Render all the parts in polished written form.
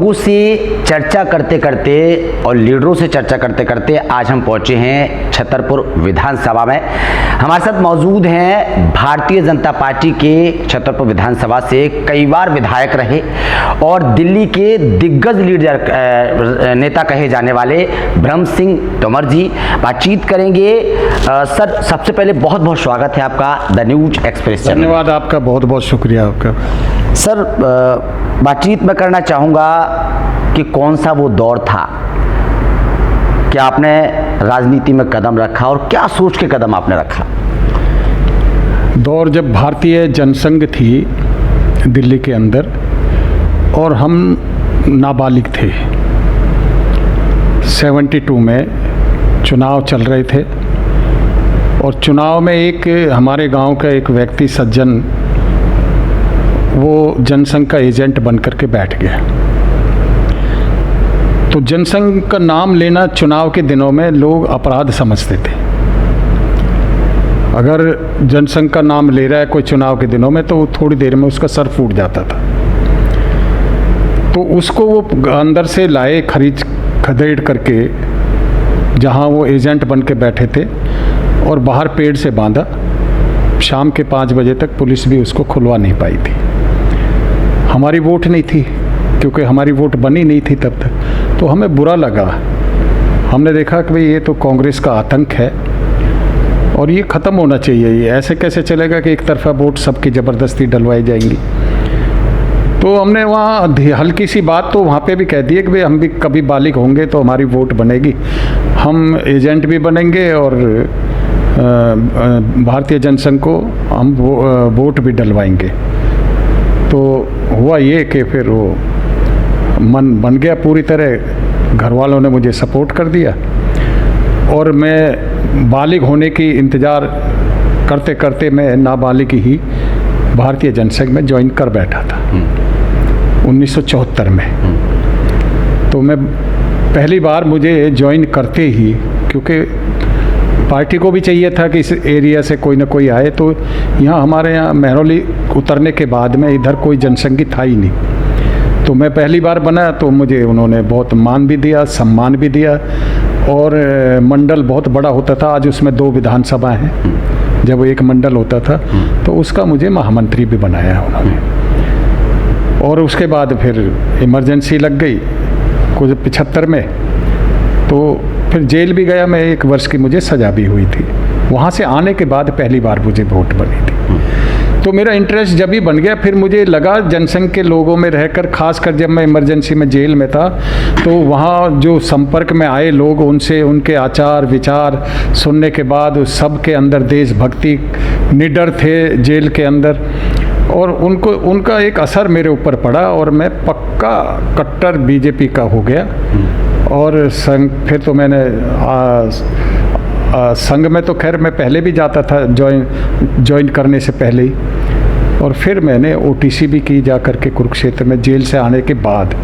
लोगों से चर्चा करते करते और लीडरों से चर्चा करते करते आज हम पहुंचे हैं छतरपुर विधानसभा में। हमारे साथ मौजूद हैं भारतीय जनता पार्टी के छतरपुर विधानसभा से कई बार विधायक रहे और दिल्ली के दिग्गज लीडर नेता कहे जाने वाले ब्रह्म सिंह तोमर जी। बातचीत करेंगे। सर, सबसे पहले बहुत बहुत स्वागत है आपका द न्यूज एक्सप्रेस। धन्यवाद आपका, बहुत बहुत शुक्रिया आपका। सर, बातचीत मैं करना चाहूँगा कि कौन सा वो दौर था कि आपने राजनीति में कदम रखा और क्या सोच के कदम आपने रखा? दौर जब भारतीय जनसंघ थी दिल्ली के अंदर और हम नाबालिग थे। 72 में चुनाव चल रहे थे और चुनाव में एक हमारे गांव का एक व्यक्ति सज्जन वो जनसंघ का एजेंट बन करके बैठ गया। तो जनसंघ का नाम लेना चुनाव के दिनों में लोग अपराध समझते थे। अगर जनसंघ का नाम ले रहा है कोई चुनाव के दिनों में तो थोड़ी देर में उसका सर फूट जाता था। तो उसको वो अंदर से लाए खदेड़ करके जहाँ वो एजेंट बन के बैठे थे और बाहर पेड़ से बांधा। शाम के 5 बजे तक पुलिस भी उसको खुलवा नहीं पाई थी। हमारी वोट नहीं थी क्योंकि हमारी वोट बनी नहीं थी तब तक। तो हमें बुरा लगा। हमने देखा कि भाई ये तो कांग्रेस का आतंक है और ये ख़त्म होना चाहिए। ये ऐसे कैसे चलेगा कि एक तरफा वोट सबकी ज़बरदस्ती डलवाई जाएंगी। तो हमने वहाँ हल्की सी बात तो वहाँ पे भी कह दी है कि भाई हम भी कभी बालिग होंगे तो हमारी वोट बनेगी, हम एजेंट भी बनेंगे और भारतीय जनसंघ को हम वोट भी डलवाएंगे। तो हुआ ये कि फिर वो मन बन गया पूरी तरह। घर वालों ने मुझे सपोर्ट कर दिया और मैं बालिग होने की इंतज़ार करते करते मैं नाबालिग ही भारतीय जनसंघ में ज्वाइन कर बैठा था 1974 में। तो मैं पहली बार मुझे ज्वाइन करते ही, क्योंकि पार्टी को भी चाहिए था कि इस एरिया से कोई ना कोई आए। तो यहाँ हमारे यहाँ महरौली उतरने के बाद में इधर कोई जनसंघी था ही नहीं। तो मैं पहली बार बना तो मुझे उन्होंने बहुत मान भी दिया, सम्मान भी दिया और मंडल बहुत बड़ा होता था। आज उसमें 2 विधानसभा हैं। जब एक मंडल होता था तो उसका मुझे महामंत्री भी बनाया उन्होंने। और उसके बाद फिर इमरजेंसी लग गई कुछ 75 में, तो फिर जेल भी गया मैं। 1 वर्ष की मुझे सज़ा भी हुई थी। वहाँ से आने के बाद पहली बार मुझे वोट बनी थी। तो मेरा इंटरेस्ट जब ही बन गया फिर मुझे लगा जनसंघ के लोगों में रहकर, खासकर जब मैं इमरजेंसी में जेल में था तो वहाँ जो संपर्क में आए लोग, उनसे उनके आचार विचार सुनने के बाद सब के अंदर देशभक्ति, निडर थे जेल के अंदर, और उनका एक असर मेरे ऊपर पड़ा और मैं पक्का कट्टर बीजेपी का हो गया। और संघ फिर तो मैंने संघ में तो खैर मैं पहले भी जाता था ज्वाइन करने से पहले ही। और फिर मैंने ओटीसी भी की जा करके कुरुक्षेत्र में जेल से आने के बाद।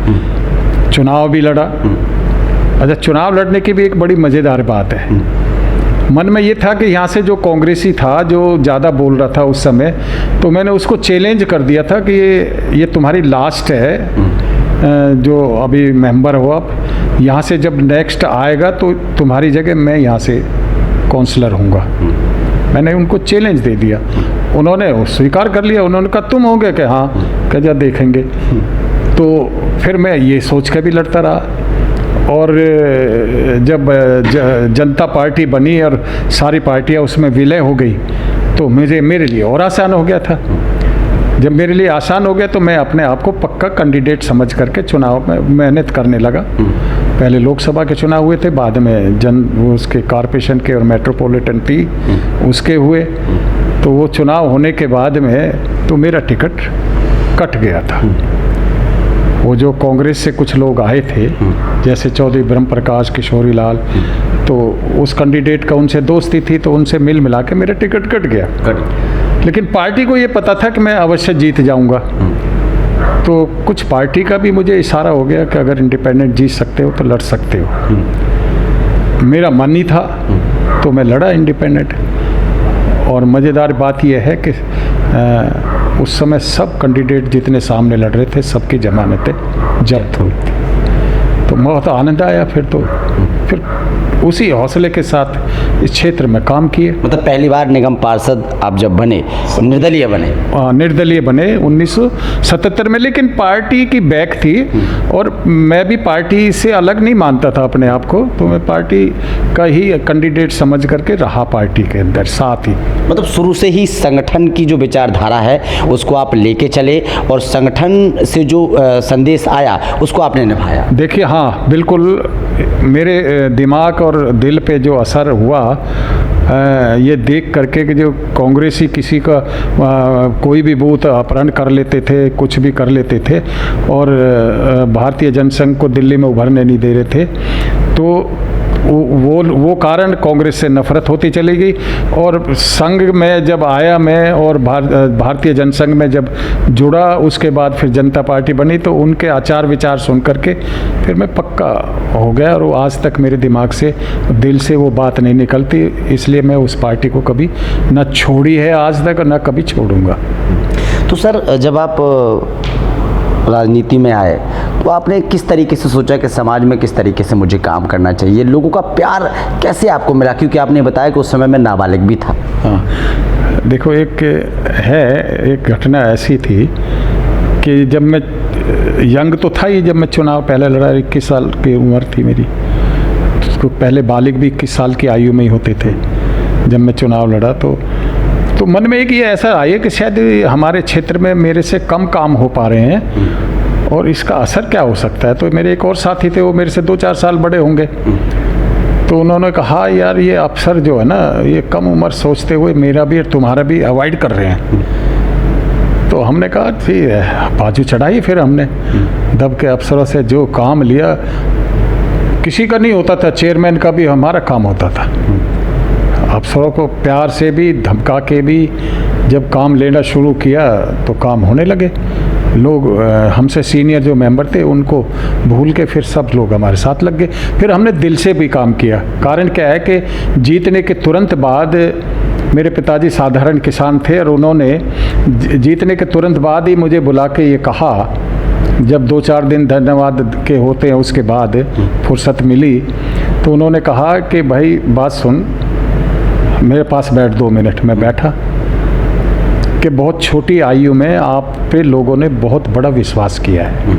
चुनाव भी लड़ा। अच्छा, चुनाव लड़ने की भी एक बड़ी मज़ेदार बात है। मन में ये था कि यहाँ से जो कांग्रेसी था जो ज़्यादा बोल रहा था उस समय, तो मैंने उसको चैलेंज कर दिया था कि ये तुम्हारी लास्ट है जो अभी मेंबर हो। आप यहाँ से जब नेक्स्ट आएगा तो तुम्हारी जगह मैं यहाँ से काउंसलर हूँगा। मैंने उनको चैलेंज दे दिया। उन्होंने स्वीकार कर लिया। उन्होंने कहा तुम होंगे कि हाँ, कह जा देखेंगे। तो फिर मैं ये सोच के भी लड़ता रहा। और जब जनता पार्टी बनी और सारी पार्टियाँ उसमें विलय हो गई तो मेरे लिए और आसान हो गया था। जब मेरे लिए आसान हो गया तो मैं अपने आप को पक्का कैंडिडेट समझ करके चुनाव में मेहनत करने लगा। पहले लोकसभा के चुनाव हुए थे, बाद में उसके कॉरपोरेशन के और मेट्रोपॉलिटन थी उसके हुए। तो वो चुनाव होने के बाद में तो मेरा टिकट कट गया था। वो जो कांग्रेस से कुछ लोग आए थे जैसे चौधरी ब्रह्म प्रकाश, किशोरी लाल, तो उस कैंडिडेट का उनसे दोस्ती थी तो उनसे मिल मिला के मेरा टिकट कट गया। लेकिन पार्टी को ये पता था कि मैं अवश्य जीत जाऊंगा। तो कुछ पार्टी का भी मुझे इशारा हो गया कि अगर इंडिपेंडेंट जीत सकते हो तो लड़ सकते हो। मेरा मन ही था तो मैं लड़ा इंडिपेंडेंट। और मज़ेदार बात यह है कि उस समय सब कैंडिडेट जितने सामने लड़ रहे थे सबकी जमानतें जब्त हुई थी। तो बहुत आनंद आया। फिर उसी हौसले के साथ इस क्षेत्र में काम किए। मतलब पहली बार निगम पार्षद आप जब बने, निर्दलीय बने? निर्दलीय बने 1977 में, लेकिन पार्टी की बैक थी और मैं भी पार्टी से अलग नहीं मानता था अपने आप को, तो मैं पार्टी का ही कैंडिडेट समझ करके रहा पार्टी के अंदर साथ ही। मतलब शुरू से ही संगठन की जो विचारधारा है उसको आप लेके चले और संगठन से जो संदेश आया उसको आपने निभाया। देखिए, हाँ बिल्कुल, मेरे दिमाग और दिल पे जो असर हुआ ये देख करके कि जो कांग्रेसी किसी का कोई भी बूथ अपहरण कर लेते थे, कुछ भी कर लेते थे और भारतीय जनसंघ को दिल्ली में उभरने नहीं दे रहे थे, तो वो कारण कांग्रेस से नफरत होती चली गई। और संघ में जब आया मैं और भारतीय जनसंघ में जब जुड़ा, उसके बाद फिर जनता पार्टी बनी, तो उनके आचार विचार सुन करके फिर मैं पक्का हो गया और आज तक मेरे दिमाग से, दिल से वो बात नहीं निकलती। इसलिए मैं उस पार्टी को कभी न छोड़ी है आज तक और न कभी छोड़ूंगा। तो सर, जब आप राजनीति में आए तो आपने किस तरीके से सोचा कि समाज में किस तरीके से मुझे काम करना चाहिए? लोगों का प्यार कैसे आपको मिला? क्योंकि आपने बताया कि उस समय मैं नाबालिग भी था। हाँ, देखो, एक घटना ऐसी थी कि जब मैं यंग तो था ही, जब मैं चुनाव पहले लड़ा, 21 साल की उम्र थी मेरी, तो पहले बालिग भी 21 साल की आयु में ही होते थे जब मैं चुनाव लड़ा। तो मन में एक ये ऐसा आया कि शायद हमारे क्षेत्र में मेरे से कम काम हो पा रहे हैं और इसका असर क्या हो सकता है। तो मेरे एक और साथी थे, वो मेरे से 2-4 साल बड़े होंगे, तो उन्होंने कहा, यार ये अफसर जो है ना, ये कम उम्र सोचते हुए मेरा भी और तुम्हारा भी अवॉइड कर रहे हैं। तो हमने कहा ठीक है, बाजू चढ़ाई। फिर हमने दब के अफसरों से जो काम लिया, किसी का नहीं होता था, चेयरमैन का भी हमारा काम होता था। अफसरों को प्यार से भी, धमका के भी जब काम लेना शुरू किया तो काम होने लगे। लोग हमसे सीनियर जो मेंबर थे उनको भूल के फिर सब लोग हमारे साथ लग गए। फिर हमने दिल से भी काम किया। कारण क्या है कि जीतने के तुरंत बाद, मेरे पिताजी साधारण किसान थे और उन्होंने जीतने के तुरंत बाद ही मुझे बुला के ये कहा, जब 2-4 दिन धन्यवाद के होते हैं उसके बाद फुर्सत मिली, तो उन्होंने कहा कि भाई बात सुन, मेरे पास बैठ 2 मिनट। मैं बैठा कि बहुत छोटी आयु में आप पे लोगों ने बहुत बड़ा विश्वास किया है।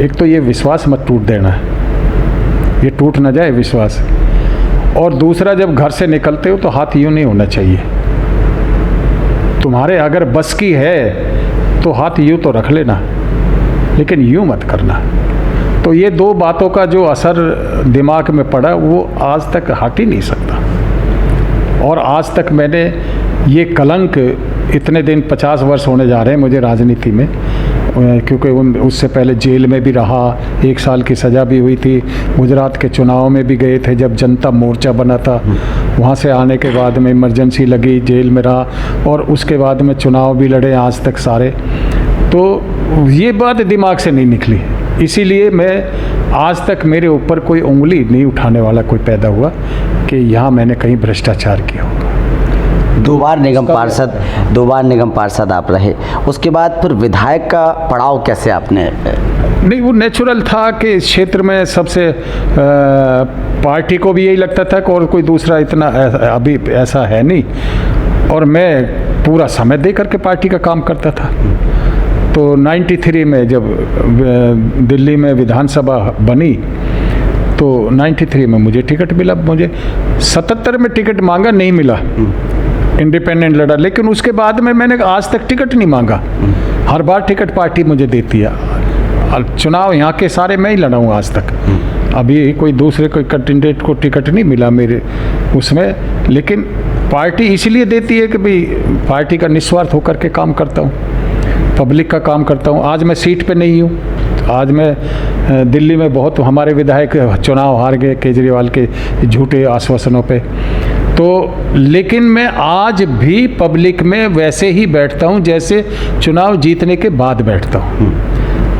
एक तो ये विश्वास मत टूट देना, ये टूट ना जाए विश्वास। और दूसरा, जब घर से निकलते हो तो हाथ यूँ नहीं होना चाहिए। तुम्हारे अगर बस की है तो हाथ यूँ तो रख लेना, लेकिन यूँ मत करना। तो ये 2 बातों का जो असर दिमाग में पड़ा वो आज तक हट ही नहीं सकता। और आज तक मैंने ये कलंक, इतने दिन 50 वर्ष होने जा रहे हैं मुझे राजनीति में, क्योंकि उससे पहले जेल में भी रहा, 1 साल की सज़ा भी हुई थी। गुजरात के चुनाव में भी गए थे जब जनता मोर्चा बना था, वहाँ से आने के बाद में इमरजेंसी लगी, जेल में रहा और उसके बाद में चुनाव भी लड़े आज तक सारे। तो ये बात दिमाग से नहीं निकली, इसीलिए मैं आज तक मेरे ऊपर कोई उंगली नहीं उठाने वाला कोई पैदा हुआ कि यहाँ मैंने कहीं भ्रष्टाचार किया होगा। 2 बार निगम पार्षद आप रहे, उसके बाद फिर विधायक का पड़ाव कैसे आपने? नहीं, वो नेचुरल था कि इस क्षेत्र में सबसे पार्टी को भी यही लगता था कि और कोई दूसरा इतना अभी ऐसा है नहीं, और मैं पूरा समय दे करके पार्टी का काम करता था। तो 93 में जब दिल्ली में विधानसभा बनी तो 93 में मुझे टिकट मिला। मुझे 77 में टिकट मांगा, नहीं मिला, इंडिपेंडेंट लड़ा। लेकिन उसके बाद में मैंने आज तक टिकट नहीं मांगा, हर बार टिकट पार्टी मुझे देती है। चुनाव यहाँ के सारे मैं ही लड़ा हूँ आज तक, अभी कोई दूसरे कोई कैंडिडेट को टिकट नहीं मिला मेरे उसमें। लेकिन पार्टी इसलिए देती है कि भाई पार्टी का निस्वार्थ होकर के काम करता हूँ, पब्लिक का काम करता हूँ। आज मैं सीट पे नहीं हूँ, आज मैं दिल्ली में बहुत हमारे विधायक चुनाव हार गए केजरीवाल के झूठे आश्वासनों पे, तो लेकिन मैं आज भी पब्लिक में वैसे ही बैठता हूँ जैसे चुनाव जीतने के बाद बैठता हूँ।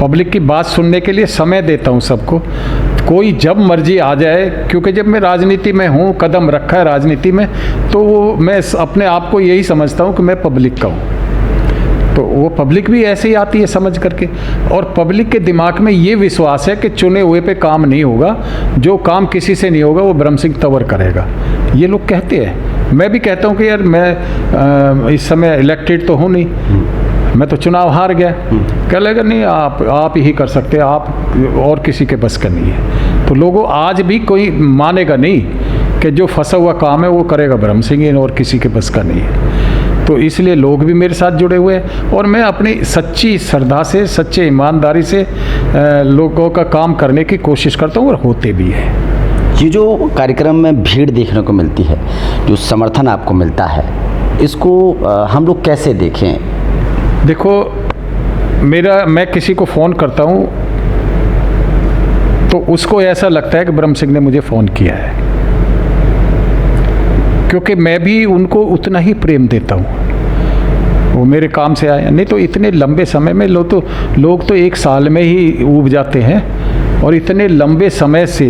पब्लिक की बात सुनने के लिए समय देता हूँ सबको, कोई जब मर्जी आ जाए, क्योंकि जब मैं राजनीति में हूँ, कदम रखा है राजनीति में, तो वो मैं अपने आप को यही समझता हूँ कि मैं पब्लिक का हूँ। तो वो पब्लिक भी ऐसे ही आती है समझ करके, और पब्लिक के दिमाग में ये विश्वास है कि चुने हुए पे काम नहीं होगा, जो काम किसी से नहीं होगा वो ब्रह्म सिंह तंवर करेगा। ये लोग कहते हैं, मैं भी कहता हूँ कि यार मैं इस समय इलेक्टेड तो हूँ नहीं, मैं तो चुनाव हार गया। कह लेगा नहीं आप ही कर सकते हैं, आप और किसी के बस का नहीं है। तो लोगों आज भी कोई मानेगा नहीं कि जो फंसा हुआ काम है वो करेगा ब्रह्म सिंह, और किसी के बस का नहीं है। तो इसलिए लोग भी मेरे साथ जुड़े हुए हैं, और मैं अपनी सच्ची श्रद्धा से, सच्चे ईमानदारी से लोगों का काम करने की कोशिश करता हूँ, और होते भी हैं। ये जो कार्यक्रम में भीड़ देखने को मिलती है, जो समर्थन आपको मिलता है, इसको हम लोग कैसे देखें? देखो, मैं किसी को फ़ोन करता हूँ तो उसको ऐसा लगता है कि ब्रह्म सिंह ने मुझे फ़ोन किया है, क्योंकि मैं भी उनको उतना ही प्रेम देता हूँ। वो मेरे काम से आए, नहीं तो इतने लंबे समय में लोग तो एक साल में ही ऊब जाते हैं, और इतने लंबे समय से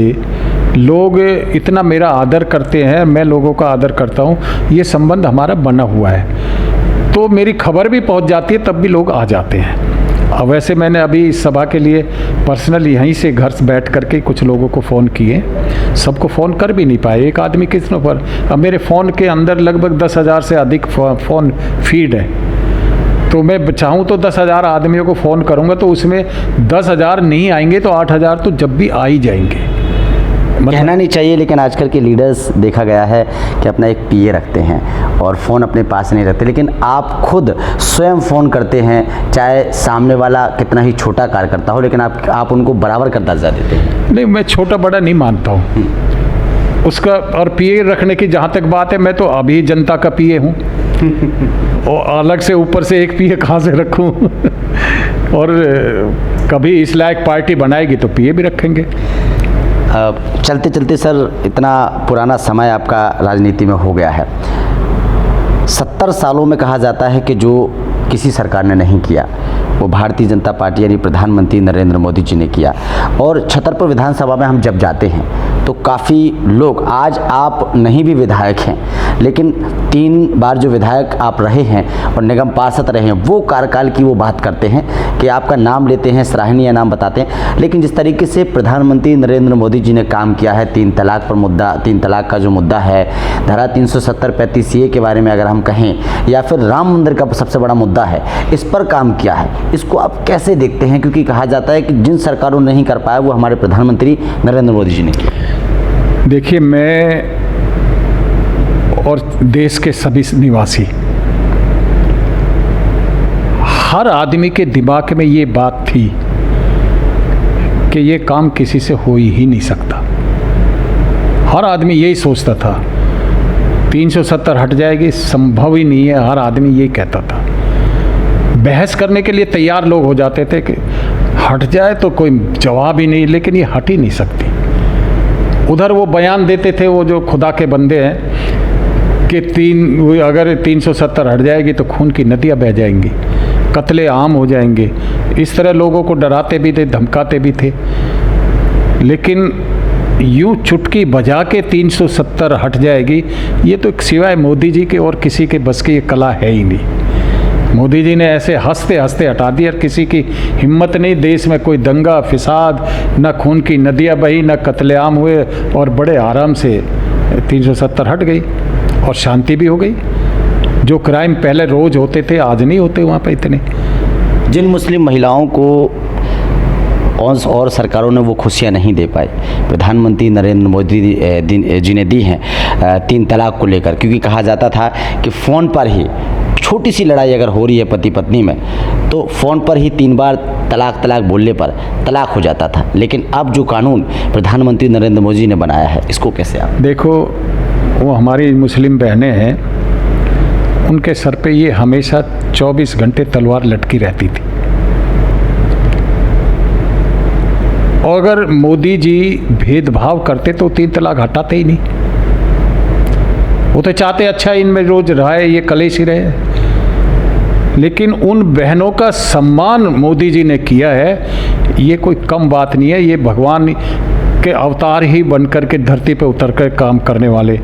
लोग इतना मेरा आदर करते हैं, मैं लोगों का आदर करता हूँ, ये संबंध हमारा बना हुआ है। तो मेरी खबर भी पहुँच जाती है, तब भी लोग आ जाते हैं। अब वैसे मैंने अभी इस सभा के लिए पर्सनल यहीं से घर से बैठ करके कुछ लोगों को फ़ोन किए, सबको फ़ोन कर भी नहीं पाए, एक आदमी कितनों पर। अब मेरे फ़ोन के अंदर लगभग 10,000 से अधिक फ़ोन फीड है, तो मैं चाहूँ तो 10,000 आदमियों को फ़ोन करूँगा तो उसमें 10,000 नहीं आएंगे तो 8,000 तो जब भी आ ही जाएंगे। कहना नहीं चाहिए, लेकिन आजकल के लीडर्स देखा गया है कि अपना एक पीए रखते हैं और फ़ोन अपने पास नहीं रखते, लेकिन आप खुद स्वयं फ़ोन करते हैं, चाहे सामने वाला कितना ही छोटा कार्यकर्ता हो, लेकिन आप उनको बराबर का दर्जा देते हैं। नहीं, मैं छोटा बड़ा नहीं मानता हूँ उसका। और पीए रखने की जहाँ तक बात है, मैं तो अभी जनता का पीए हूँ और अलग से ऊपर से एक पीए कहाँ से रखूँ और कभी इस लायक पार्टी बनाएगी तो पीए भी रखेंगे। चलते चलते सर, इतना पुराना समय आपका राजनीति में हो गया है, 70 सालों में कहा जाता है कि जो किसी सरकार ने नहीं किया वो भारतीय जनता पार्टी यानी प्रधानमंत्री नरेंद्र मोदी जी ने किया। और छतरपुर विधानसभा में हम जब जाते हैं तो काफ़ी लोग, आज आप नहीं भी विधायक हैं, लेकिन 3 बार जो विधायक आप रहे हैं और निगम पार्षद रहे हैं, वो कार्यकाल की वो बात करते हैं कि आपका नाम लेते हैं, सराहनीय नाम बताते हैं। लेकिन जिस तरीके से प्रधानमंत्री नरेंद्र मोदी जी ने काम किया है, 3 तलाक पर मुद्दा, 3 तलाक का जो मुद्दा है, धारा 370-35 के बारे में अगर हम कहें, या फिर राम मंदिर का सबसे बड़ा मुद्दा है, इस पर काम किया है, इसको आप कैसे देखते हैं? क्योंकि कहा जाता है कि जिन सरकारों ने नहीं कर पाया वो हमारे प्रधानमंत्री नरेंद्र मोदी जी ने किया। देखिए, मैं और देश के सभी निवासी, हर आदमी के दिमाग में ये बात थी कि ये काम किसी से हो ही नहीं सकता। हर आदमी यही सोचता था, 370 हट जाएगी, संभव ही नहीं है, हर आदमी यही कहता था। बहस करने के लिए तैयार लोग हो जाते थे कि हट जाए तो कोई जवाब ही नहीं, लेकिन ये हट ही नहीं सकती। उधर वो बयान देते थे, वो जो खुदा के बंदे हैं, कि अगर 370 हट जाएगी तो खून की नदियाँ बह जाएंगी, कत्ले आम हो जाएंगे। इस तरह लोगों को डराते भी थे, धमकाते भी थे। लेकिन यूँ चुटकी बजा के 370 हट जाएगी, ये तो सिवाय मोदी जी के और किसी के बस की ये कला है ही नहीं। मोदी जी ने ऐसे हंसते हंसते हटा दिया, किसी की हिम्मत नहीं, देश में कोई दंगा फिसाद, न खून की नदियाँ बही, न कत्लेआम हुए, और बड़े आराम से 370 हट गई और शांति भी हो गई। जो क्राइम पहले रोज होते थे आज नहीं होते वहाँ पर इतने। जिन मुस्लिम महिलाओं को और सरकारों ने वो खुशियाँ नहीं दे पाई, प्रधानमंत्री नरेंद्र मोदी जी ने दी हैं 3 तलाक को लेकर, क्योंकि कहा जाता था कि फ़ोन पर ही छोटी सी लड़ाई अगर हो रही है पति पत्नी में, तो फ़ोन पर ही 3 बार तलाक बोलने पर तलाक हो जाता था। लेकिन अब जो कानून प्रधानमंत्री नरेंद्र मोदी जी ने बनाया है, इसको कैसे आप देखो? वो हमारी मुस्लिम बहनें हैं, उनके सर पे ये हमेशा 24 घंटे तलवार लटकी रहती थी। और अगर मोदी जी भेदभाव करते तो 3 तलाक हटाते ही नहीं। वो तो चाहते अच्छा इनमें रोज रहे, ये कलेश ही रहे। लेकिन उन बहनों का सम्मान मोदी जी ने किया है, ये कोई कम बात नहीं है। ये भगवान के अवतार ही बन कर के धरती पे उतर कर काम करने वाले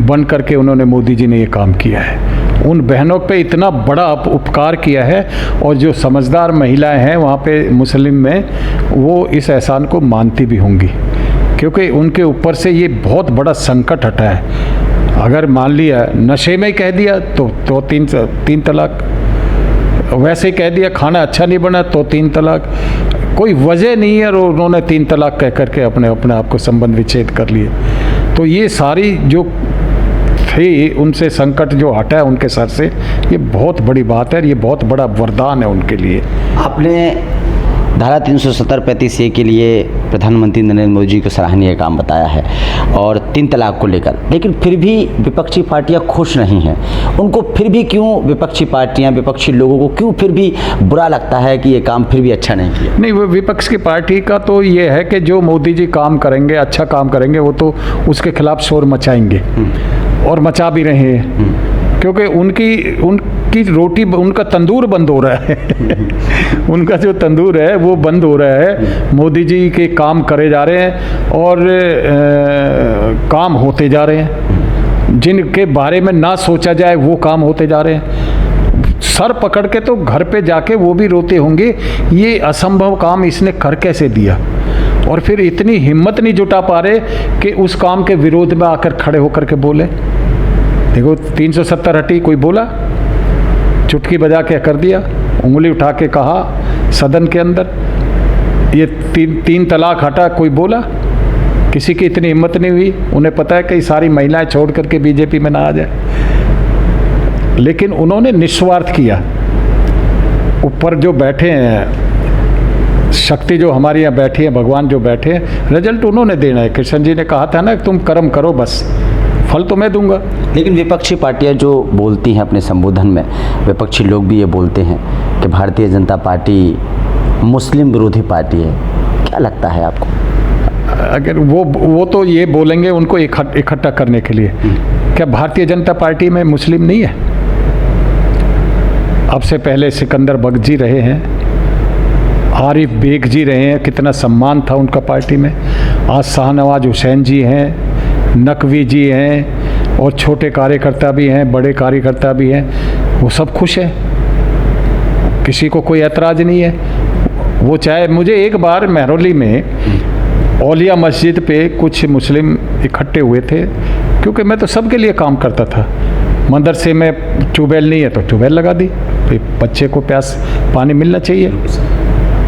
बन कर के उन्होंने, मोदी जी ने ये काम किया है। उन बहनों पे इतना बड़ा उपकार किया है, और जो समझदार महिलाएं हैं वहाँ पे मुस्लिम में, वो इस एहसान को मानती भी होंगी, क्योंकि उनके ऊपर से ये बहुत बड़ा संकट हटा है। अगर मान लिया नशे में ही कह दिया तो तीन तलाक, वैसे ही कह दिया खाना अच्छा नहीं बना तो 3 तलाक, कोई वजह नहीं है और उन्होंने 3 तलाक कह करके अपने आप को संबंध विच्छेद कर लिए। तो ये सारी जो थी उनसे संकट जो हटा है उनके सर से, ये बहुत बड़ी बात है, ये बहुत बड़ा वरदान है उनके लिए। आपने धारा 370-35A के लिए प्रधानमंत्री नरेंद्र मोदी जी को सराहनीय काम बताया है और 3 तलाक को लेकर, लेकिन फिर भी विपक्षी पार्टियां खुश नहीं हैं। उनको फिर भी क्यों, विपक्षी पार्टियां, विपक्षी लोगों को क्यों फिर भी बुरा लगता है कि ये काम फिर भी अच्छा नहीं किया? नहीं, वो विपक्ष की पार्टी का तो ये है कि जो मोदी जी काम करेंगे, अच्छा काम करेंगे, वो तो उसके खिलाफ शोर मचाएंगे और मचा भी रहे हैं, क्योंकि उनकी रोटी, उनका तंदूर बंद हो रहा है उनका जो तंदूर है वो बंद हो रहा है। मोदी जी के काम करे जा रहे हैं और काम होते जा रहे हैं, जिनके बारे में ना सोचा जाए वो काम होते जा रहे हैं। सर पकड़ के तो घर पे जाके वो भी रोते होंगे, ये असंभव काम इसने कर कैसे दिया, और फिर इतनी हिम्मत नहीं जुटा पा रहे कि उस काम के विरोध में आकर खड़े होकर के बोले। देखो 370 हटी, कोई बोला? चुटकी बजा के कर दिया, उंगली उठा के कहा सदन के अंदर। ये तीन तलाक हटा, कोई बोला? किसी की इतनी हिम्मत नहीं हुई। उन्हें पता है कि सारी महिलाएं छोड़ करके बीजेपी में ना आ जाए, लेकिन उन्होंने निस्वार्थ किया। ऊपर जो बैठे हैं, शक्ति जो हमारे यहाँ बैठी है, भगवान जो बैठे हैं, रिजल्ट उन्होंने देना है। कृष्ण जी ने कहा था ना, तुम कर्म करो, बस फल तो मैं दूंगा। लेकिन विपक्षी पार्टियां जो बोलती हैं अपने संबोधन में, विपक्षी लोग भी ये बोलते हैं कि भारतीय जनता पार्टी मुस्लिम विरोधी पार्टी है। क्या लगता है आपको? अगर वो तो ये बोलेंगे उनको इकट्ठा करने के लिए। क्या भारतीय जनता पार्टी में मुस्लिम नहीं है? अब से पहले सिकंदर बख्श जी रहे हैं, आरिफ बेग जी रहे हैं, कितना सम्मान था उनका पार्टी में। आज शाहनवाज हुसैन जी हैं, नकवी जी हैं, और छोटे कार्यकर्ता भी हैं, बड़े कार्यकर्ता भी हैं, वो सब खुश हैं, किसी को कोई ऐतराज़ नहीं है। वो चाहे, मुझे एक बार महरौली में औलिया मस्जिद पे कुछ मुस्लिम इकट्ठे हुए थे, क्योंकि मैं तो सबके लिए काम करता था। मदरसे में ट्यूबवेल नहीं है तो ट्यूबवेल लगा दी, बच्चे को प्यास पानी मिलना चाहिए।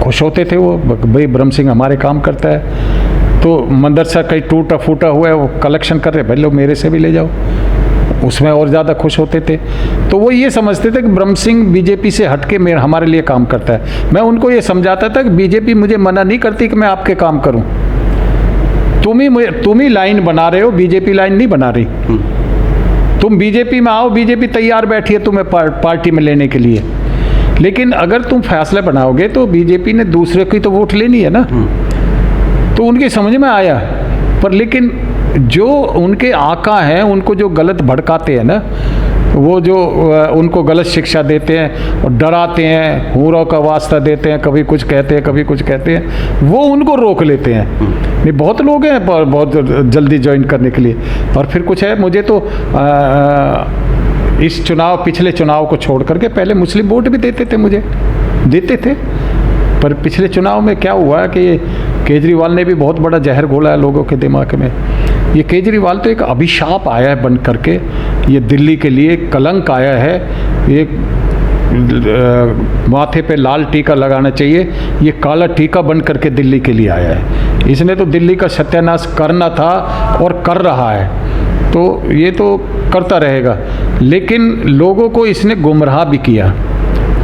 खुश होते थे वो, भाई ब्रह्म सिंह हमारे काम करता है। तो मदरसा कहीं टूटा फूटा हुआ है, वो कलेक्शन कर रहे, भाई लो मेरे से भी ले जाओ, उसमें और ज़्यादा खुश होते थे। तो वो ये समझते थे कि ब्रह्म सिंह बीजेपी से हटके हमारे लिए काम करता है। मैं उनको ये समझाता था कि बीजेपी मुझे मना नहीं करती कि मैं आपके काम करूं, तुम ही लाइन बना रहे हो, बीजेपी लाइन नहीं बना रही। तुम बीजेपी में आओ, बीजेपी तैयार बैठी है तुम्हें पार्टी में लेने के लिए, लेकिन अगर तुम फैसला बनाओगे तो बीजेपी ने दूसरे की तो वोट लेनी है ना। तो उनकी समझ में आया, पर लेकिन जो उनके आका हैं उनको जो गलत भड़काते हैं ना, वो जो उनको गलत शिक्षा देते हैं और डराते हैं, हूरों का वास्ता देते हैं, कभी कुछ कहते हैं कभी कुछ कहते हैं, वो उनको रोक लेते हैं। नहीं, बहुत लोग हैं पर बहुत जल्दी ज्वाइन करने के लिए। और फिर कुछ है, मुझे तो इस चुनाव, पिछले चुनाव को छोड़ करके पहले मुस्लिम वोट भी देते थे, पर पिछले चुनाव में क्या हुआ कि केजरीवाल ने भी बहुत बड़ा जहर घोला है लोगों के दिमाग में। ये केजरीवाल तो एक अभिशाप आया है बन करके, ये दिल्ली के लिए कलंक आया है। ये माथे पे लाल टीका लगाना चाहिए, ये काला टीका बन करके दिल्ली के लिए आया है। इसने तो दिल्ली का सत्यानाश करना था और कर रहा है, तो ये तो करता रहेगा, लेकिन लोगों को इसने गुमराह भी किया।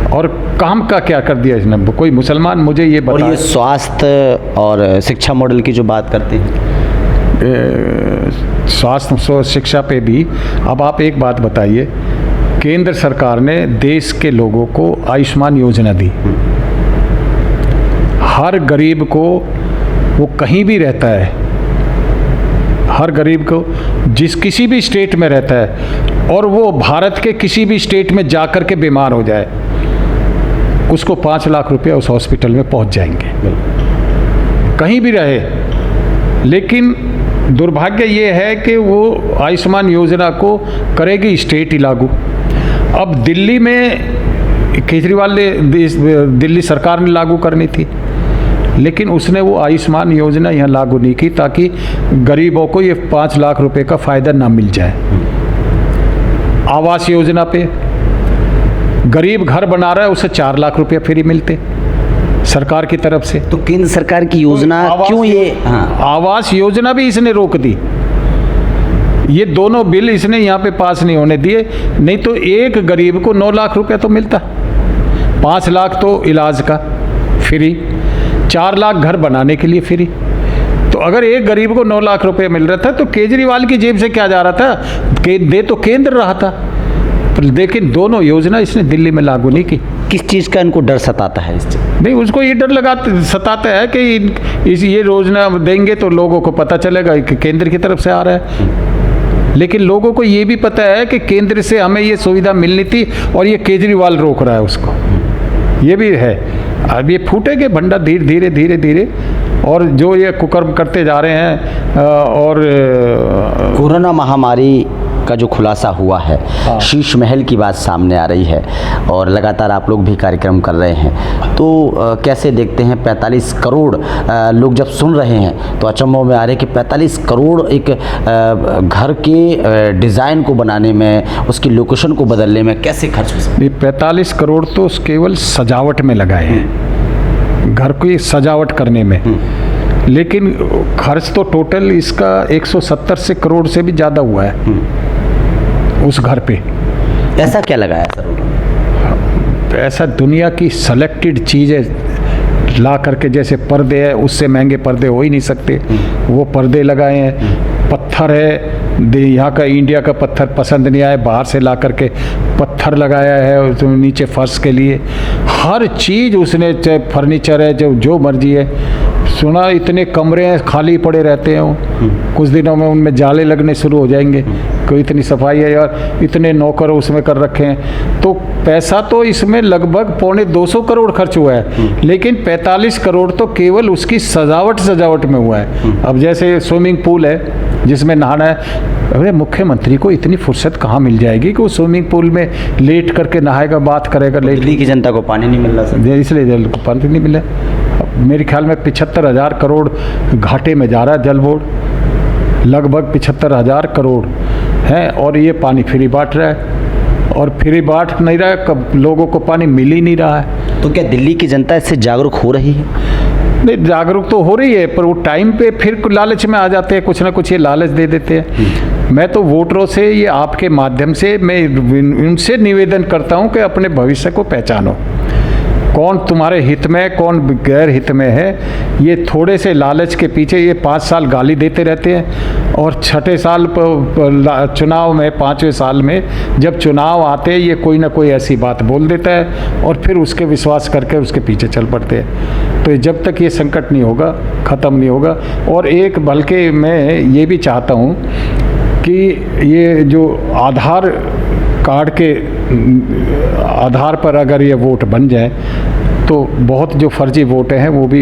और काम का क्या कर दिया इसने? कोई मुसलमान मुझे ये बता। और ये स्वास्थ्य और शिक्षा मॉडल की जो बात करते हैं, स्वास्थ्य शिक्षा पे भी, अब आप एक बात बताइए, केंद्र सरकार ने देश के लोगों को आयुष्मान योजना दी। हर गरीब को, वो कहीं भी रहता है, हर गरीब को किसी भी स्टेट में रहता है, और वो भारत के किसी भी स्टेट में जाकर के बीमार हो जाए, उसको 5 लाख रुपया उस हॉस्पिटल में पहुंच जाएंगे, कहीं भी रहे। लेकिन दुर्भाग्य ये है कि वो आयुष्मान योजना को करेगी स्टेट ही लागू। अब दिल्ली में केजरीवाल ने दिल्ली सरकार ने लागू करनी थी, लेकिन उसने वो आयुष्मान योजना यहाँ लागू नहीं की ताकि गरीबों को ये 5 लाख रुपए का फ़ायदा ना मिल जाए। आवास योजना पे गरीब घर बना रहा है उसे 4 लाख रुपए फ्री मिलते सरकार की तरफ से। तो केंद्र सरकार की योजना क्यों ये आवास योजना भी इसने रोक दी। ये दोनों बिल इसने यहाँ पे पास नहीं होने दिए, नहीं तो एक गरीब को 9 लाख रुपए तो मिलता, 5 लाख तो इलाज का फ्री, 4 लाख घर बनाने के लिए फ्री। तो अगर एक गरीब को 9 लाख रुपए मिल रहा था तो केजरीवाल की जेब से क्या जा रहा था, दे तो केंद्र रहा था, लेकिन दोनों योजना इसने दिल्ली में लागू नहीं की। किस चीज़ का इनको डर सताता है इससे? नहीं, उसको ये डर सताता है कि ये योजना देंगे तो लोगों को पता चलेगा कि केंद्र की तरफ से आ रहा है, लेकिन लोगों को ये भी पता है कि केंद्र से हमें ये सुविधा मिलनी थी और ये केजरीवाल रोक रहा है उसको, ये भी है। अब ये फूटेंगे भंडा धीरे धीरे धीरे धीरे, और जो ये कुकर्म करते जा रहे हैं। और कोरोना महामारी का जो खुलासा हुआ है, शीश महल की बात सामने आ रही है और लगातार आप लोग भी कार्यक्रम कर रहे हैं, तो कैसे देखते हैं 45 करोड़ लोग जब सुन रहे हैं तो अचंभों में आ रहे हैं कि 45 करोड़ एक घर के डिज़ाइन को बनाने में, उसकी लोकेशन को बदलने में कैसे खर्च हो सकता है? 45 करोड़ तो केवल सजावट में लगाए हैं, घर की सजावट करने में, लेकिन खर्च तो टोटल इसका 170 से करोड़ से भी ज़्यादा हुआ है उस घर पे। ऐसा क्या लगाया सर? ऐसा दुनिया की सेलेक्टेड चीज़ें ला करके, जैसे पर्दे है, उससे महंगे पर्दे हो ही नहीं सकते, वो पर्दे लगाए हैं। पत्थर है, यहाँ का इंडिया का पत्थर पसंद नहीं आया, बाहर से ला करके पत्थर लगाया है तो नीचे फर्श के लिए। हर चीज़ उसने, चाहे फर्नीचर है, जो मर्जी है। सुना इतने कमरे हैं खाली पड़े रहते हैं, कुछ दिनों में उनमें जाले लगने शुरू हो जाएंगे, कोई इतनी सफाई है यार, इतने नौकर उसमें कर रखे हैं। तो पैसा तो इसमें लगभग 250 करोड़ खर्च हुआ है, लेकिन 45 करोड़ तो केवल उसकी सजावट में हुआ है। अब जैसे स्विमिंग पूल है जिसमें नहाना है, अरे मुख्यमंत्री को इतनी फुर्सत कहाँ मिल जाएगी कि वो स्विमिंग पूल में लेट करके नहाएगा, बात करेगा। दिल्ली की जनता को पानी नहीं मिल रहा सर, इसलिए पानी नहीं मिला। मेरे ख्याल में 75,000 करोड़ घाटे में जा रहा है जल बोर्ड, लगभग 75,000 करोड़ है, और ये पानी फ्री बांट रहा है, और फ्री बांट नहीं रहा है, कब लोगों को पानी मिल ही नहीं रहा है। तो क्या दिल्ली की जनता इससे जागरूक हो रही है? नहीं, जागरूक तो हो रही है, पर वो टाइम पे फिर लालच में आ जाते हैं, कुछ ना कुछ ये लालच दे देते हैं। मैं तो वोटरों से, ये आपके माध्यम से मैं उनसे निवेदन करता हूँ कि अपने भविष्य को पहचानो, कौन तुम्हारे हित में, कौन गैर हित में है। ये थोड़े से लालच के पीछे ये 5 साल गाली देते रहते हैं, और 6ठे साल चुनाव में, 5वें साल में जब चुनाव आते हैं, ये कोई ना कोई ऐसी बात बोल देता है और फिर उसके विश्वास करके उसके पीछे चल पड़ते हैं। तो जब तक ये संकट नहीं होगा, ख़त्म नहीं होगा। और एक बल्कि मैं ये भी चाहता हूँ कि ये जो आधार कार्ड के आधार पर अगर ये वोट बन जाए तो बहुत जो फर्जी वोटें हैं वो भी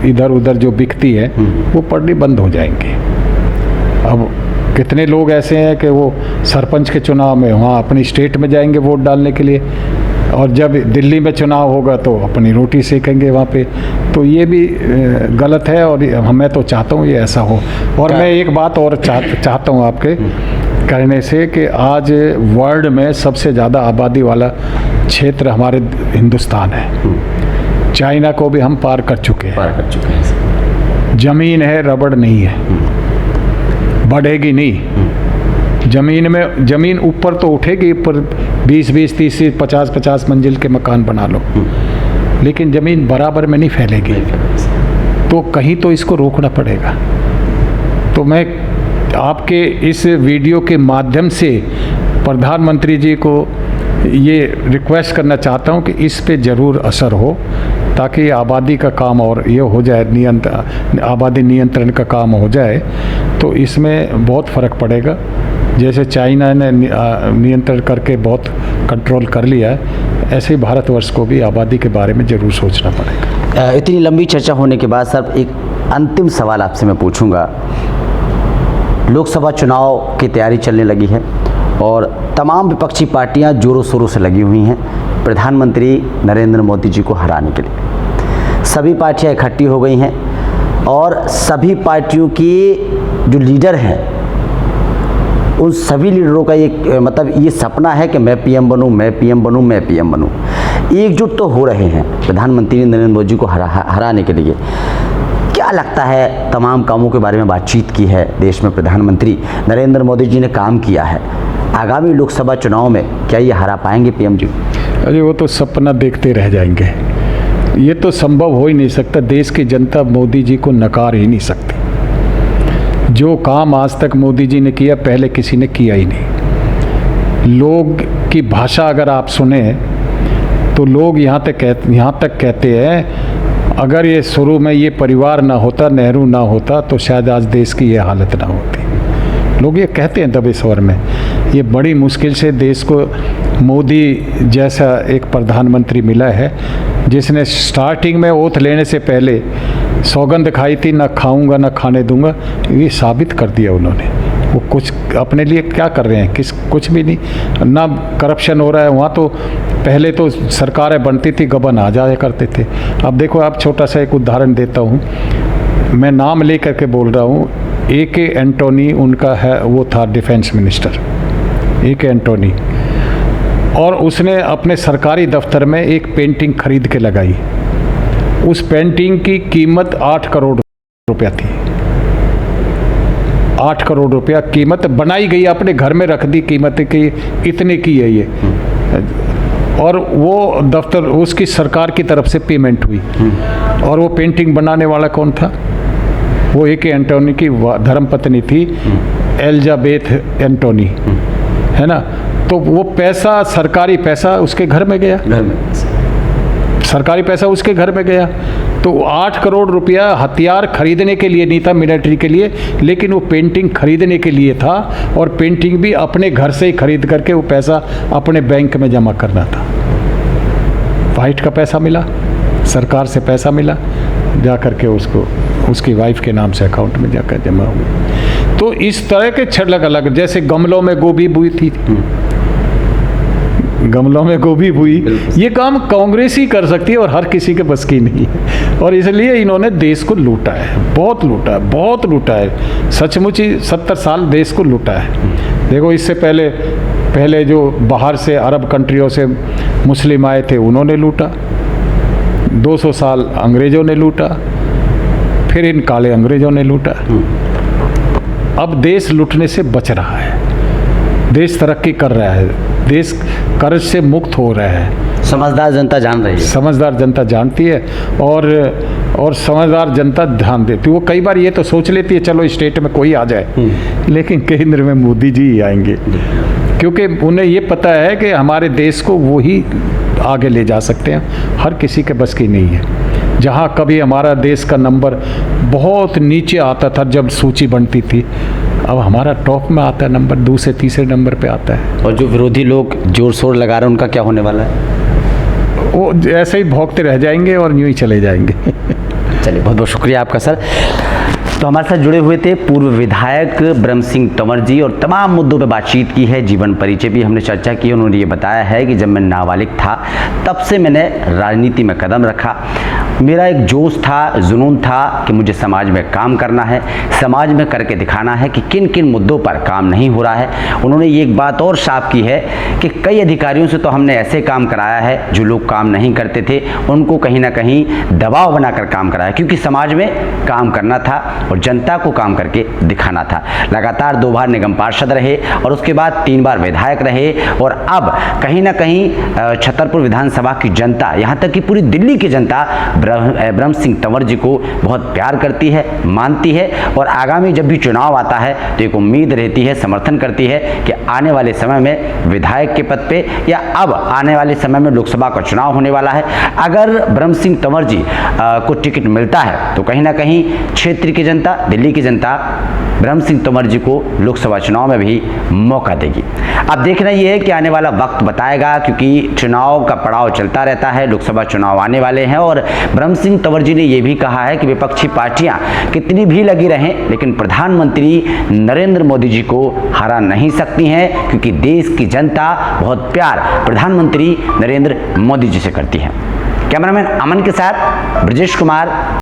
इधर उधर जो बिकती है वो पड़नी बंद हो जाएंगे। अब कितने लोग ऐसे हैं कि वो सरपंच के चुनाव में वहाँ अपनी स्टेट में जाएंगे वोट डालने के लिए, और जब दिल्ली में चुनाव होगा तो अपनी रोटी सेकेंगे वहाँ पे। तो ये भी गलत है, और मैं तो चाहता हूँ ये ऐसा हो। और मैं एक बात और चाहता हूँ आपके कहने से, कि आज वर्ल्ड में सबसे ज़्यादा आबादी वाला क्षेत्र हमारे हिंदुस्तान है। चाइना को भी हम पार कर चुके हैं। ज़मीन है, रबड़ नहीं है, बढ़ेगी नहीं। ज़मीन ऊपर तो उठेगी, ऊपर 20-20, 30, 50-50 मंजिल के मकान बना लो, लेकिन ज़मीन बराबर में नहीं फैलेगी। तो कहीं तो इसको रोकना पड़ेगा। तो मैं आपके इस वीडियो के माध्यम से प्रधानमंत्री जी को ये रिक्वेस्ट करना चाहता हूँ कि इस पे ज़रूर असर हो, ताकि आबादी का काम और ये हो जाए, आबादी नियंत्रण का काम हो जाए, तो इसमें बहुत फ़र्क पड़ेगा। जैसे चाइना ने नियंत्रण करके बहुत कंट्रोल कर लिया है, ऐसे ही भारतवर्ष को भी आबादी के बारे में ज़रूर सोचना पड़ेगा। इतनी लंबी चर्चा होने के बाद सर, एक अंतिम सवाल आपसे मैं पूछूंगा। लोकसभा चुनाव की तैयारी चलने लगी है और तमाम विपक्षी पार्टियां जोरों शोरों से लगी हुई हैं प्रधानमंत्री नरेंद्र मोदी जी को हराने के लिए। सभी पार्टियां इकट्ठी हो गई हैं और सभी पार्टियों के जो लीडर हैं उन सभी लीडरों का ये सपना है कि मैं पीएम बनूं, मैं पीएम बनूं, मैं पीएम बनूं। एकजुट तो हो रहे हैं प्रधानमंत्री नरेंद्र मोदी जी को हराने के लिए। क्या लगता है, तमाम कामों के बारे में बातचीत की है देश में प्रधानमंत्री नरेंद्र मोदी जी ने काम किया है, आगामी लोकसभा चुनाव में क्या ये हरा पाएंगे पीएम जी? अरे वो तो सपना देखते रह जाएंगे, ये तो संभव हो ही नहीं सकता। देश की जनता मोदी जी को नकार ही नहीं सकती। जो काम आज तक मोदी जी ने किया पहले किसी ने किया ही नहीं। लोग की भाषा अगर आप सुने तो लोग यहाँ तक कहते हैं अगर ये शुरू में ये परिवार ना होता, नेहरू ना होता, तो शायद आज देश की ये हालत ना होती। लोग ये कहते हैं दबे स्वर में। ये बड़ी मुश्किल से देश को मोदी जैसा एक प्रधानमंत्री मिला है जिसने स्टार्टिंग में ओथ लेने से पहले सौगंध खाई थी, ना खाऊंगा ना खाने दूंगा। ये साबित कर दिया उन्होंने। वो कुछ अपने लिए क्या कर रहे हैं, कुछ भी नहीं। ना करप्शन हो रहा है वहाँ, तो पहले तो सरकारें बनती थी, गबन आ जाया करते थे। अब देखो, आप छोटा सा एक उदाहरण देता हूँ, मैं नाम ले करके बोल रहा हूँ। A.K. एंटोनी उनका है, वो था डिफेंस मिनिस्टर A.K. एंटोनी, और उसने अपने सरकारी दफ्तर में एक पेंटिंग खरीद के लगाई। उस पेंटिंग की कीमत 8 करोड़ रुपया थी। 8 करोड़ रुपया कीमत बनाई गई, अपने घर में रख दी, कीमत की इतने की है ये। और वो दफ्तर उसकी सरकार की तरफ से पेमेंट हुई। और वो पेंटिंग बनाने वाला कौन था? वो A.K. एंटोनी की धर्मपत्नी थी, एलिजाबेथ एंटोनी, है ना। तो वो पैसा, सरकारी पैसा उसके घर में गया, सरकारी पैसा उसके घर में गया। तो 8 करोड़ रुपया हथियार खरीदने के लिए नहीं था, मिलिट्री के लिए, लेकिन वो पेंटिंग खरीदने के लिए था। और पेंटिंग भी अपने घर से ही खरीद करके वो पैसा अपने बैंक में जमा करना था। वाइट का पैसा मिला, सरकार से पैसा मिला, जा करके उसको उसकी वाइफ के नाम से अकाउंट में जाकर जमा हुई। तो इस तरह के अलग अलग, जैसे गमलों में गोभी बोई थी, गमलों में गोभी हुई, ये काम कांग्रेस ही कर सकती है और हर किसी के बस की नहीं है। और इसलिए इन्होंने देश को लूटा है, बहुत लूटा है, बहुत लूटा है। सचमुच ही 70 साल देश को लूटा है। देखो, इससे पहले जो बाहर से अरब कंट्रियों से मुस्लिम आए थे उन्होंने लूटा, 200 साल अंग्रेज़ों ने लूटा, फिर इन काले अंग्रेज़ों ने लूटा। अब देश लूटने से बच रहा है, देश तरक्की कर रहा है, देश कर्ज से मुक्त हो रहा है। समझदार जनता जान रही है, समझदार जनता जानती है, और समझदार जनता ध्यान देती है। वो कई बार ये तो सोच लेती है चलो स्टेट में कोई आ जाए, लेकिन केंद्र में मोदी जी ही आएंगे, क्योंकि उन्हें ये पता है कि हमारे देश को वो ही आगे ले जा सकते हैं, हर किसी के बस की नहीं है। जहाँ कभी हमारा देश का नंबर बहुत नीचे आता था जब सूची बनती थी, अब हमारा टॉप में आता है, नंबर 2 से 3 नंबर पे आता है। और जो विरोधी लोग जोर शोर लगा रहे हैं उनका क्या होने वाला है? वो ऐसे ही भौंकते रह जाएंगे और यूँ ही चले जाएंगे। चलिए, बहुत बहुत शुक्रिया आपका सर। तो हमारे साथ जुड़े हुए थे पूर्व विधायक ब्रह्म सिंह तंवर जी, और तमाम मुद्दों पर बातचीत की है, जीवन परिचय भी हमने चर्चा की। उन्होंने ये बताया है कि जब मैं नाबालिग था तब से मैंने राजनीति में कदम रखा। मेरा एक जोश था, जुनून था कि मुझे समाज में काम करना है, समाज में करके दिखाना है कि किन किन मुद्दों पर काम नहीं हो रहा है। उन्होंने ये एक बात और साफ की है कि कई अधिकारियों से तो हमने ऐसे काम कराया है जो लोग काम नहीं करते थे, उनको कहीं ना कहीं दबाव बनाकर काम कराया, क्योंकि समाज में काम करना था और जनता को काम करके दिखाना था। लगातार 2 बार निगम पार्षद रहे और उसके बाद 3 बार विधायक रहे, और अब कहीं ना कहीं छतरपुर विधानसभा की जनता, यहाँ तक कि पूरी दिल्ली की जनता ब्रह्म सिंह तंवर जी को बहुत प्यार करती है, मानती है, और आगामी जब भी चुनाव आता है तो एक उम्मीद रहती है, समर्थन करती है कि आने वाले समय में विधायक के पद पे, या अब आने वाले समय में लोकसभा का चुनाव होने वाला है, अगर ब्रह्म सिंह तंवर जी को टिकट मिलता है तो कहीं ना कहीं क्षेत्र की जनता जनता, दिल्ली की जनता ब्रह्म सिंह तोमर जी को लोकसभा चुनाव में भी मौका देगी। अब देखना ये है कि आने वाला वक्त बताएगा, क्योंकि चुनाव का पड़ाव चलता रहता है, लोकसभा चुनाव आने वाले हैं और ब्रह्म सिंह तोमर जी ने ये भी कहा है कि विपक्षी पार्टियां कितनी भी लगी रहें लेकिन प्रधानमंत्री नरेंद्र मोदी जी को हरा नहीं सकती हैं, क्योंकि देश की जनता बहुत प्यार प्रधानमंत्री नरेंद्र मोदी जी से करती है। कैमरामैन अमन के साथ ब्रजेश कुमार।